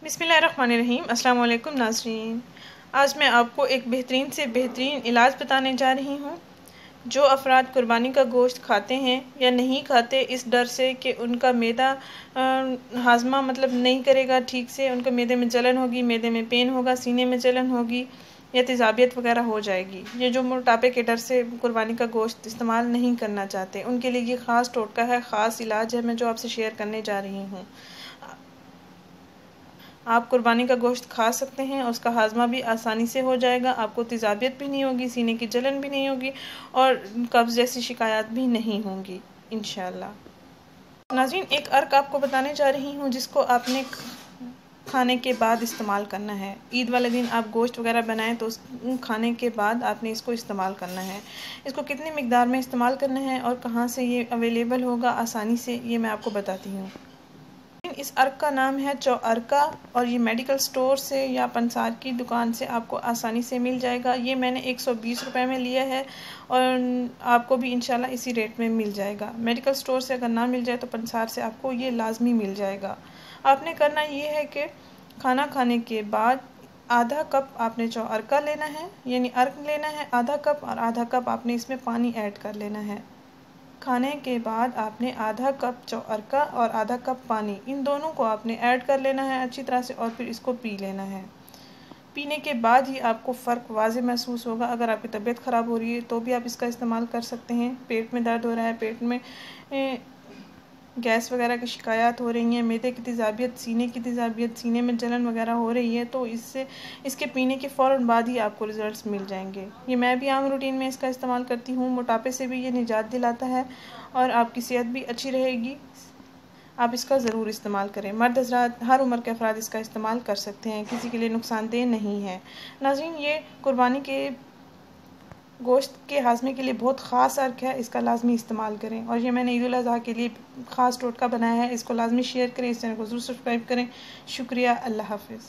बिस्मिल्लाहिर्रहमानिर्रहीम। अस्सलाम वालेकुम नाज़रीन। आज मैं आपको एक बेहतरीन से बेहतरीन इलाज बताने जा रही हूँ। जो अफराद कुर्बानी का गोश्त खाते हैं या नहीं खाते इस डर से कि उनका मैदा हाजमा नहीं करेगा ठीक से, उनके मैदे में जलन होगी, मैदे में पेन होगा, सीने में जलन होगी या तेज़ाबियत वगैरह हो जाएगी। ये जो मोटापे के डर से कुर्बानी का गोश्त इस्तेमाल नहीं करना चाहते उनके लिए ये ख़ास टोटका है, ख़ास इलाज है मैं जो आपसे शेयर करने जा रही हूँ। आप कुर्बानी का गोश्त खा सकते हैं और उसका हाजमा भी आसानी से हो जाएगा। आपको तेज़ाबियत भी नहीं होगी, सीने की जलन भी नहीं होगी और कब्ज़ जैसी शिकायत भी नहीं होंगी इंशाल्लाह। नाज़रीन, एक अर्क आपको बताने जा रही हूँ जिसको आपने खाने के बाद इस्तेमाल करना है। ईद वाले दिन आप गोश्त वगैरह बनाएं तो खाने के बाद आपने इसको इस्तेमाल करना है। इसको कितनी मिकदार में इस्तेमाल करना है और कहाँ से ये अवेलेबल होगा आसानी से, ये मैं आपको बताती हूँ। इस अर्क का नाम है चौअरका और ये मेडिकल स्टोर से या पंसार की दुकान से आपको आसानी से मिल जाएगा। ये मैंने 120 रुपये में लिया है और आपको भी इंशाल्लाह इसी रेट में मिल जाएगा। मेडिकल स्टोर से अगर ना मिल जाए तो पंसार से आपको ये लाजमी मिल जाएगा। आपने करना ये है कि खाना खाने के बाद आधा कप आपने चौअरका लेना है, यानी अर्क लेना है आधा कप, और आधा कप आपने इसमें पानी ऐड कर लेना है। खाने के बाद आपने आधा कप चौअरका और आधा कप पानी, इन दोनों को आपने ऐड कर लेना है अच्छी तरह से और फिर इसको पी लेना है। पीने के बाद ही आपको फ़र्क वाज़े महसूस होगा। अगर आपकी तबीयत ख़राब हो रही है तो भी आप इसका इस्तेमाल कर सकते हैं। पेट में दर्द हो रहा है, पेट में गैस वगैरह की शिकायत हो रही है, मैदे की तेज़ाबियत, सीने की तेज़ाबियत, सीने में जलन वगैरह हो रही है, तो इसके पीने के फ़ौरन बाद ही आपको रिज़ल्ट्स मिल जाएंगे। ये मैं भी आम रूटीन में इसका इस्तेमाल करती हूँ। मोटापे से भी ये निजात दिलाता है और आपकी सेहत भी अच्छी रहेगी। आप इसका ज़रूर इस्तेमाल करें। मर्द हज़रात, हर उम्र के अफराद इसका इस्तेमाल कर सकते हैं, किसी के लिए नुकसानदेह नहीं है। नाज़रीन, ये कुर्बानी के गोश्त के हाजमे के लिए बहुत ख़ास अर्क है, इसका लाजमी इस्तेमाल करें। और ये मैंने ईद उल अज़हा के लिए ख़ास टोटका बनाया है, इसको लाजमी शेयर करें, इस चैनल को ज़रूर सब्सक्राइब करें। शुक्रिया, अल्लाह हाफ़िज़।